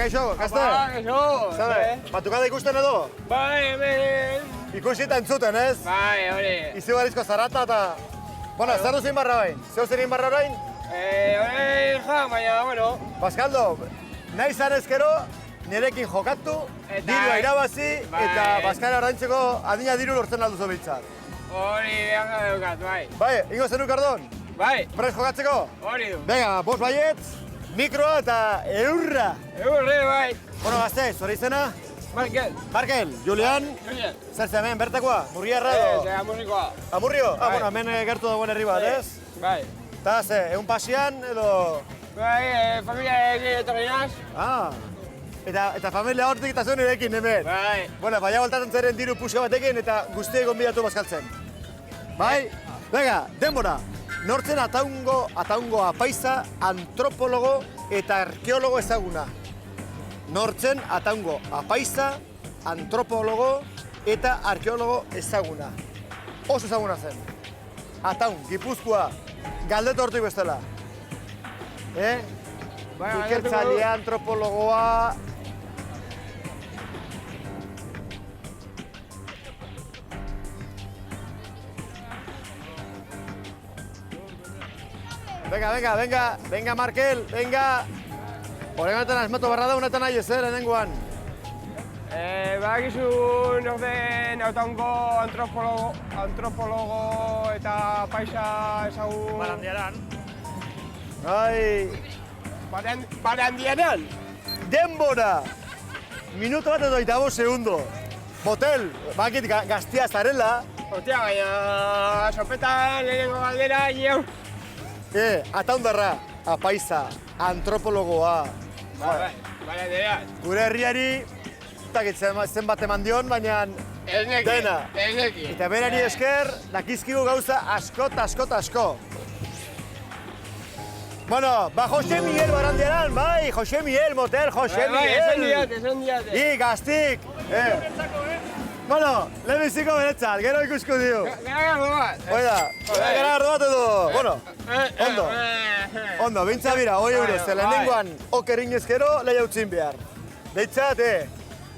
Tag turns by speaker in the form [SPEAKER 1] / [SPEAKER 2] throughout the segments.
[SPEAKER 1] kaixo, gazte?
[SPEAKER 2] Kaixo!
[SPEAKER 1] Zabe, batukada ikusten edo?
[SPEAKER 2] Bai, hemen!
[SPEAKER 1] Ikusi eta entzuten, ez?
[SPEAKER 2] Bai, hori.
[SPEAKER 1] Izugarizko zarata eta... Bueno, zer duzin barra bain? Zeu zer egin barra orain?
[SPEAKER 2] Hori baina, bueno...
[SPEAKER 1] Paskaldo, nahi zanezkero, nirekin jokatu, dirua irabazi, eta Baskara oraintzeko adina diru lortzen alduzu biltzat.
[SPEAKER 2] Hori behar daukat, bai.
[SPEAKER 1] Bai, ingo zenuk ardon?
[SPEAKER 2] Bai.
[SPEAKER 1] Prest jokatzeko?
[SPEAKER 2] Hori du.
[SPEAKER 1] Venga, bost baietz, mikroa eta eurra.
[SPEAKER 2] Eurre, bai.
[SPEAKER 1] Bueno, gazte, zure izena?
[SPEAKER 2] Markel.
[SPEAKER 1] Markel, Julian.
[SPEAKER 2] Julian.
[SPEAKER 1] Zer hemen, bertakoa? Murriarra edo?
[SPEAKER 2] Ez, musikoa.
[SPEAKER 1] Amurrio? Ah, bueno, hemen gertu dagoen herri bat, ez?
[SPEAKER 2] Bai.
[SPEAKER 1] Eta ze, egun pasian edo...
[SPEAKER 2] Bai, familia egin etorri naz.
[SPEAKER 1] Ah. Eta familia hortik eta zuen erekin hemen.
[SPEAKER 2] Bai.
[SPEAKER 1] Bueno, baina voltatzen zeren diru puska batekin eta guztiek gonbidatu bazkaltzen. Bai? Venga, denbora. Nortzen ataungo apaiza, antropologo eta arkeologo ezaguna. Nortzen ataungo apaiza, antropologo eta arkeologo ezaguna. Oso ezaguna zen. Ataun, Gipuzkoa, galdetu hortik bestela. Ikertzailea, antropologoa... Venga, Markel, venga! Horreganetan asmatu barra da, honetan nahi ez, lehenengoan.
[SPEAKER 2] Badakizu norten ataungo antropologo eta paisa ezagun...
[SPEAKER 3] Barandiaran.
[SPEAKER 1] Ai...
[SPEAKER 2] Barandiaran?
[SPEAKER 1] Denbora! Minuto bat edo 25 segundo. Motel, bakit gaztia zarela.
[SPEAKER 2] Hostia, baina... Sopetan lehenengo galdera, jau.
[SPEAKER 1] Ataundarra, apaiza, antropologoa.
[SPEAKER 2] Barandiaran.
[SPEAKER 1] Gure herriari, zenbat eman dion, baina dena.
[SPEAKER 2] Ez neki.
[SPEAKER 1] Eta berari esker, dakizkigu gauza asko. Bueno, Jose Miguel Barandiaran, bai, Jose Miguel, motel, Jose Miguel.
[SPEAKER 2] Esan diate.
[SPEAKER 1] I, gaztik. Bueno, lehenbiziko beretzat, gero ikusko dio.
[SPEAKER 2] Garagardo bat.
[SPEAKER 1] Oida, garagardo bat edo, bueno, ondo, bintza bira, hoi eurez, lehenengoan okerin ezkero, lehi hautzin behar. Deitzat,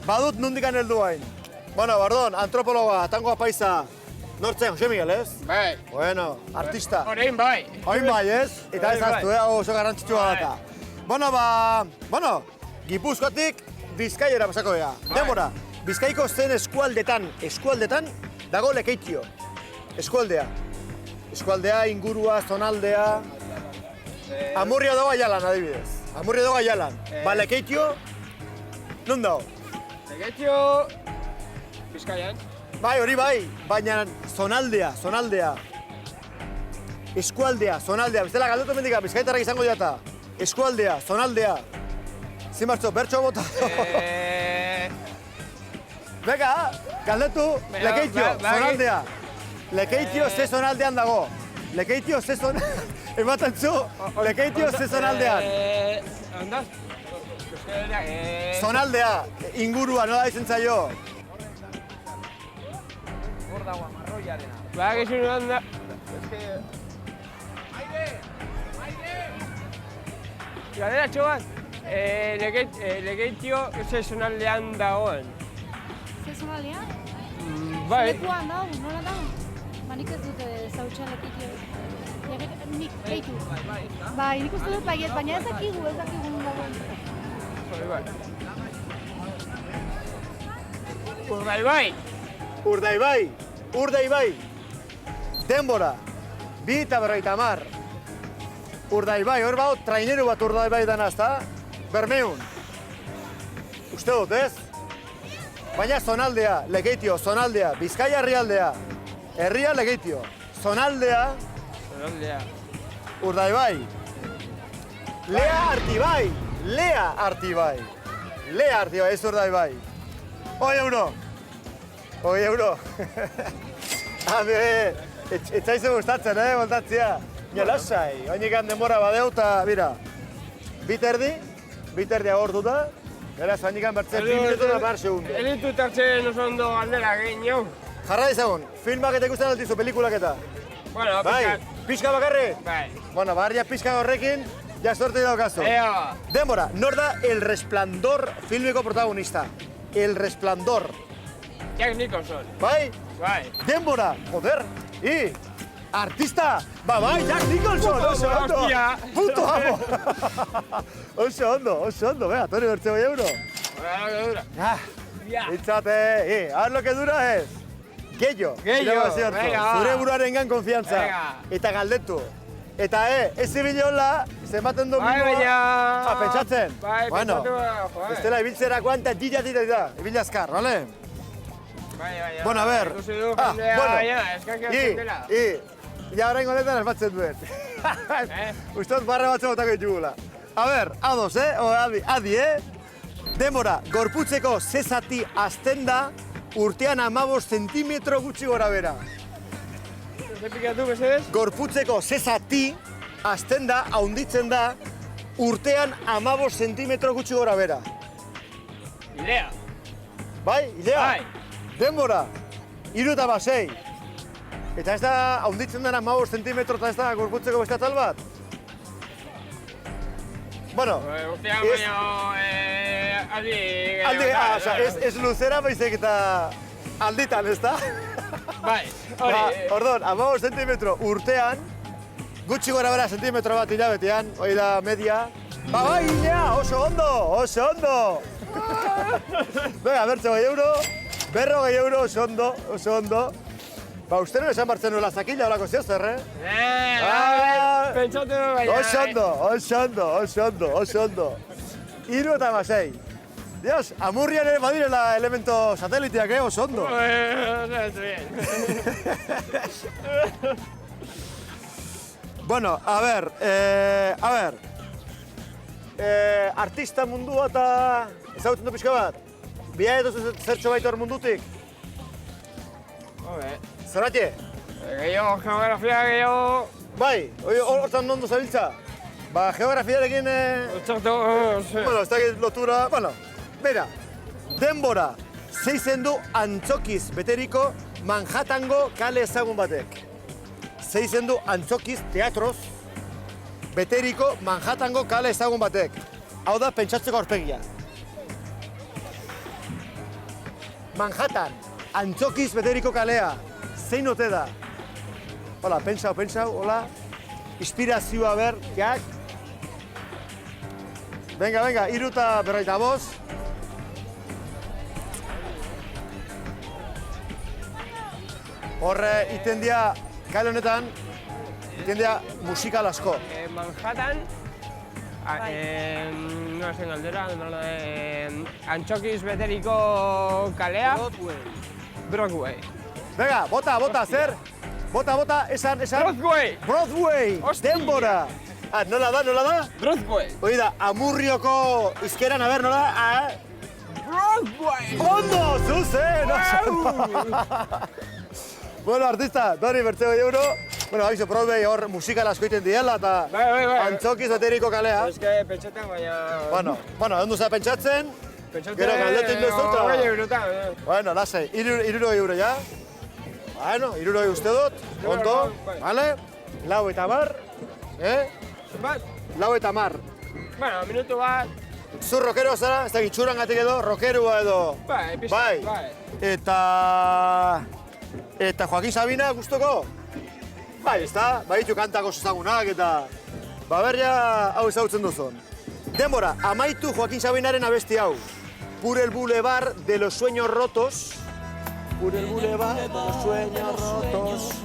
[SPEAKER 1] badut nundikan heldu hain. Bueno, bardon, antropologa, tango apaiza, nortzen, Jose Miguel, ez?
[SPEAKER 2] Bai.
[SPEAKER 1] Bueno, artista.
[SPEAKER 2] Horein bai.
[SPEAKER 1] Horein bai, ez? Eta ez aztu, oso garrantzitsua data. Bueno, Gipuzkoatik Bizkaiera pasako dira. Demora, Bizkaiko zen eskualdetan dago Lekeitio. Eskualdea, ingurua, zonaldea. Amurrio dago Aialan, adibidez. Ba, Lekeitio, non dago?
[SPEAKER 2] Lekeitio... Bizkaian.
[SPEAKER 1] Bai, hori bai, baina zonaldea. Eskualdea. Bestela galdutu mendika, Bizkaitarrak izango diata. Eskualdea, zonaldea. Zimartzo, bertso bota. Beka, galdetu, Lekeitio, zonaldea. Lekeitio ze zonaldean dago. Ematen zu, Lekeitio ze zonaldean.
[SPEAKER 2] Ondaz?
[SPEAKER 1] Zonaldea, ingurua, nola izen zaio?
[SPEAKER 3] Hor dagoa, marroiarena.
[SPEAKER 2] Badakizu nuan da... Galdera txobat, Lekeitio ze zonaldean dagoen.
[SPEAKER 4] Ze zonaldean?
[SPEAKER 2] Bai.
[SPEAKER 4] Lekuan dago, nola dago? Nik ez dut zautxan Lekeitio. Nik, Leitu. Bai, nik uste dut baiet, baina ez dakigu non dagoen.
[SPEAKER 1] Urdaibai. Denbora, 2:50. Urdaibai, hor bau, traineru bat Urdaibai dana, ezta? Bermeun. Uste dut, ez? Baina zonaldea, Lekeitio, zonaldea, Bizkaia herrialdea. Herria Lekeitio. Zonaldea, Urdaibai. Lea Artibai, ez Urdaibai. 100 euro. Ez zaizu gustatzen, voltatzea. Ja, lasai, oinikan denbora badeu eta, bira, biterdi agortuta, beraz, oinikan bertzen 2 minutu eta 10 segundo.
[SPEAKER 2] Elitu tartzen oso ondo galdera egin jau.
[SPEAKER 1] Jarra dizagun, filmak eta ikusten altizu, pelikulak eta.
[SPEAKER 2] Bueno,
[SPEAKER 1] Bai, pixka bakarri?
[SPEAKER 2] Bai.
[SPEAKER 1] Bueno, barria pixka horrekin, Ja sorte daukazu.
[SPEAKER 2] Ea.
[SPEAKER 1] Denbora, nor da El Resplandor filmeko protagonista? El Resplandor.
[SPEAKER 2] Jack Nicholson.
[SPEAKER 1] Bai?
[SPEAKER 2] Bai.
[SPEAKER 1] Denbora, joder. Artista, bai, Jack Nicholson, oso ondo.
[SPEAKER 2] Hostia.
[SPEAKER 1] Puto amo. Oso ondo, vea, Toni Bertze 2 euro. Ah,
[SPEAKER 2] Ya.
[SPEAKER 1] Itzate, a ver lo que dura es. Gehiago.
[SPEAKER 2] Venga.
[SPEAKER 1] Zure buruarengan konfiantza.
[SPEAKER 2] Venga.
[SPEAKER 1] Eta galdetu. Eta ez ibili hola, zenbaten
[SPEAKER 2] Bai,
[SPEAKER 1] domingoa.
[SPEAKER 2] baina.
[SPEAKER 1] Pentsatzen.
[SPEAKER 2] Bai,
[SPEAKER 1] Bueno,
[SPEAKER 2] pentsatu, joder.
[SPEAKER 1] ez dela ibiltzerakoan eta tira, ibili azkar, vale?
[SPEAKER 2] Bai.
[SPEAKER 1] Bueno, a ver.
[SPEAKER 2] Ikusi du,
[SPEAKER 1] Ah,
[SPEAKER 2] jendea,
[SPEAKER 1] bueno.
[SPEAKER 2] baina, eskakia zutela.
[SPEAKER 1] Ja orain honetan asmatzen duen. Ustot barra batzu botako ditugula. A ver, ados, o adi, Demora, gorputzeko zezati azten da, urtean 15 zentimetro gutxi gora bera.
[SPEAKER 2] Repikatu, mesedez?
[SPEAKER 1] Gorputzeko zezati azten da, haunditzen da, urtean 15 zentimetro gutxi gora bera.
[SPEAKER 2] Idea.
[SPEAKER 1] Bai, idea?
[SPEAKER 2] Bai.
[SPEAKER 1] Denbora, 36. Eta ez da, haunditzen dena 15 zentimetro eta ez da gorputzeko beste atal bat? Bueno,
[SPEAKER 2] Urtean
[SPEAKER 1] ez-
[SPEAKER 2] baino, aldi...
[SPEAKER 1] ez luzera baizik eta alditan, ez da?
[SPEAKER 2] Bai, hori.
[SPEAKER 1] Ordon, 15 zentimetro urtean, gutxi gora bera zentimetro bat hilabetean, hori da media. Bai, Ilea, oso ondo! Venga, bertze 2 euro, 40 euro, oso ondo. Ba, uste esan bartzen nuela zakila olako zeo zer, Ah.
[SPEAKER 2] Pentsatu baina...
[SPEAKER 1] Oso ondo. 76. Dios, Amurrian ere badirela elemento sateliteak, oso ondo. Bueno, a ver, artista mundua eta ezagutzen du pixka bat? Bia edo zertxo baitor mundutik? Zerratxe?
[SPEAKER 2] Gehiago, geografia, gehiago...
[SPEAKER 1] Bai, hortan ondo zabiltza? Ba, geografiarekin...
[SPEAKER 2] Txartu...
[SPEAKER 1] Bueno, ez dakit lotura... Bueno, bera, denbora, zeizen du antzokiz beteriko Manhattango kale ezagun batek. Zeizen du antzokiz teatroz beteriko Manhattango kale ezagun batek. Hau da, pentsatzeko aurpegia. Manhattan, antzokiz beteriko kalea. Zein ote da? Hola, pentsau, hola. Inspirazioa ber, jak. Venga, 75. Horre, iten dia, kale honetan, iten dia musikal asko.
[SPEAKER 2] Manhattan... No ezen galdera, antzokiz beteriko kalea... Broadway.
[SPEAKER 1] Venga, bota, zer? Bota, esan. Broadway,
[SPEAKER 2] Hostia.
[SPEAKER 1] denbora. Nola da?
[SPEAKER 2] Broadway.
[SPEAKER 1] Hoi da, Amurrioko izkeran, a ber, nola?
[SPEAKER 2] Broadway!
[SPEAKER 1] Ondo, zuzen! Bueno, artista, Toni Bertze 2 euro. Bueno, haizu, Broadway hor musikal asko iten diela eta
[SPEAKER 2] Bai.
[SPEAKER 1] antzokiz beteriko kalea.
[SPEAKER 2] Eske, pentsatzen, baina...
[SPEAKER 1] Bueno, ondo za pentsatzen. Gero galdetu duzu eta...
[SPEAKER 2] 20 eurotan.
[SPEAKER 1] Bueno, lasai, 60 euro, ja? Bueno, 60 uste dut, ondo, vale? 90,
[SPEAKER 2] Bat?
[SPEAKER 1] 90.
[SPEAKER 2] Bueno, minutu bat...
[SPEAKER 1] Zu rockero zara, ez da gitxuran gatik edo, rockerua edo...
[SPEAKER 2] Bai, pixka, bai.
[SPEAKER 1] Eta Joaquin Sabina gustoko? Bai, ez da, baditu kantako ezagunak eta... Ba, berria hau ezagutzen duzun. Denbora, amaitu Joaquin Sabinaren abesti hau. Por el Boulevard de los Sueños Rotos. Por el Boulevard de los Sueños Rotos.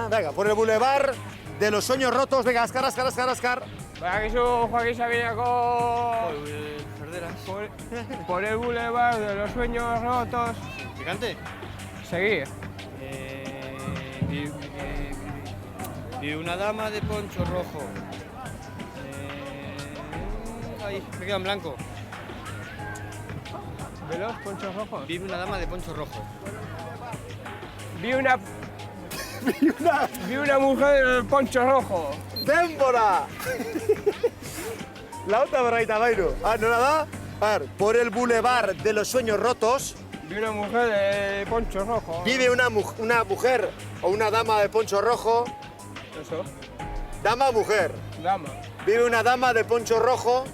[SPEAKER 1] Venga, por el Boulevard de los Sueños Rotos. Venga, azkar.
[SPEAKER 2] Baina gizu Joaquin Sabinako... Por el Boulevard de los Sueños Rotos...
[SPEAKER 5] ¿Que cante?
[SPEAKER 2] Seguir.
[SPEAKER 5] Vi una dama de poncho rojo. Ay, me queda en blanco.
[SPEAKER 2] ¿De los ponchos rojos?
[SPEAKER 5] Vi una dama de poncho rojo.
[SPEAKER 2] Vi una mujer en el poncho rojo.
[SPEAKER 1] Denbora! Lauta berraita bairu. Nola da? A ver, por el Boulevard de los Sueños Rotos
[SPEAKER 2] Vi una mujer de poncho rojo.
[SPEAKER 1] vive una mujer o una dama de poncho rojo
[SPEAKER 2] Eso.
[SPEAKER 1] Dama o mujer.
[SPEAKER 2] Dama.
[SPEAKER 1] Vive una dama de poncho rojo,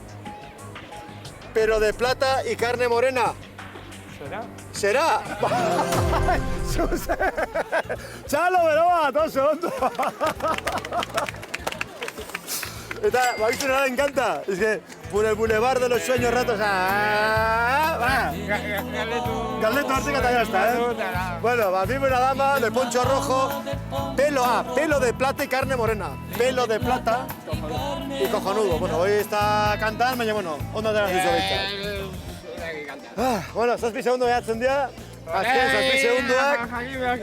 [SPEAKER 1] pero de plata y carne morena.
[SPEAKER 2] ¿Será?
[SPEAKER 1] ¿Será? Txalo, beroa, oso ondo. Eta, bakizu nara encanta. Es que por el boulevard de los sueños ratos... Galdetu artika eta ya está, ¿eh? Bueno, vive una dama de poncho rojo, pelo de plata y carne morena. Pelo de plata y cojonudo. Bueno, hoy está cantando, baina, bueno, ondo dela zuzo behintzat. Bueno, 7 segundu behatzen dira. Azken 7 segunduak.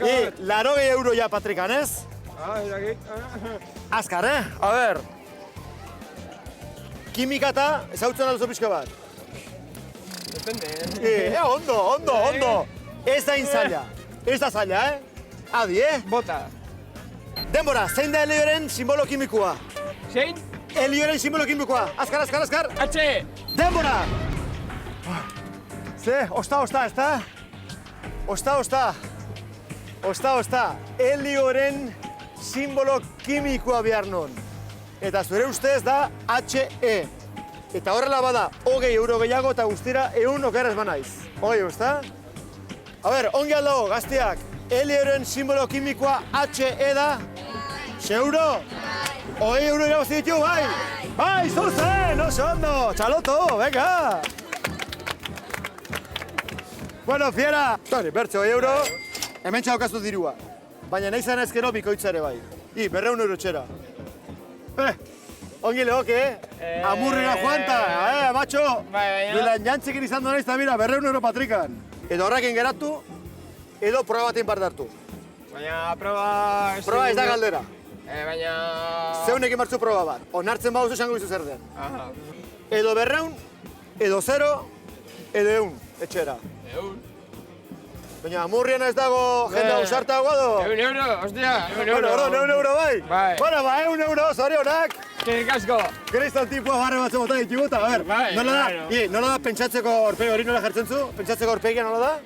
[SPEAKER 1] Y 80 euro ja Patrikan, ez? Azkar, A ber. Kimika eta ezautzen alduzu pixka bat.
[SPEAKER 2] Depende,
[SPEAKER 1] Ondo. Ez da inzaila. Ez da zaila, Adi,
[SPEAKER 2] Bota.
[SPEAKER 1] Denbora, zein da helioren simbolo kimikoa?
[SPEAKER 2] Zein?
[SPEAKER 1] Helioren simbolo kimikoa. Azkar.
[SPEAKER 2] H!
[SPEAKER 1] Denbora! Ze, osta, ezta? Osta. Helioren simbolo kimikoa behar non. Eta zure ustez da HE. Eta horrela bada, 20 euro gehiago eta guztira 100 okerrez banaiz. Osta? A ber, ongi aldago, gaztiak. Helioren simbolo kimikoa HE da? Seguro? 20 euro irabazi ditu, bai! Bai, zuzen, oso ondo! Txaloto, venga! Bueno, fiera! Toni, bertze 20 euro, hemen txaukazu dirua. Baina nahi zen ezkero bikoitza ere bai. 200 euro txera. Ongi lehoke, Amurrera joanta, macho!
[SPEAKER 2] Baina.
[SPEAKER 1] Bilan jantzikin izan duen izan, mira, 200 euro Patrikan. Edo horrekin geratu, edo proba batean parte hartu.
[SPEAKER 2] Baina proba...
[SPEAKER 1] Proba ez da galdera.
[SPEAKER 2] Baina...
[SPEAKER 1] Zeunekin martzu proba bat. Onartzen bauzu esango bizu zer den.
[SPEAKER 2] Aha.
[SPEAKER 1] Edo 200, edo 0, edo 100, etxera. Baina, Amurrian ez dago jende ausartagoa do?
[SPEAKER 2] 100 euro, ostia, 100 euro.
[SPEAKER 1] Bueno, 100 euro bai?
[SPEAKER 2] Bai.
[SPEAKER 1] Bueno, 100 euro, zorionak!
[SPEAKER 2] Eskerrik asko.
[SPEAKER 1] Kristal tipua barre batzen bota dituguta, a ber.
[SPEAKER 2] Bai,
[SPEAKER 1] Nola da pentsatzeko aurpegi hori nola jartzen zu? Pentsatzeko aurpegia nola da?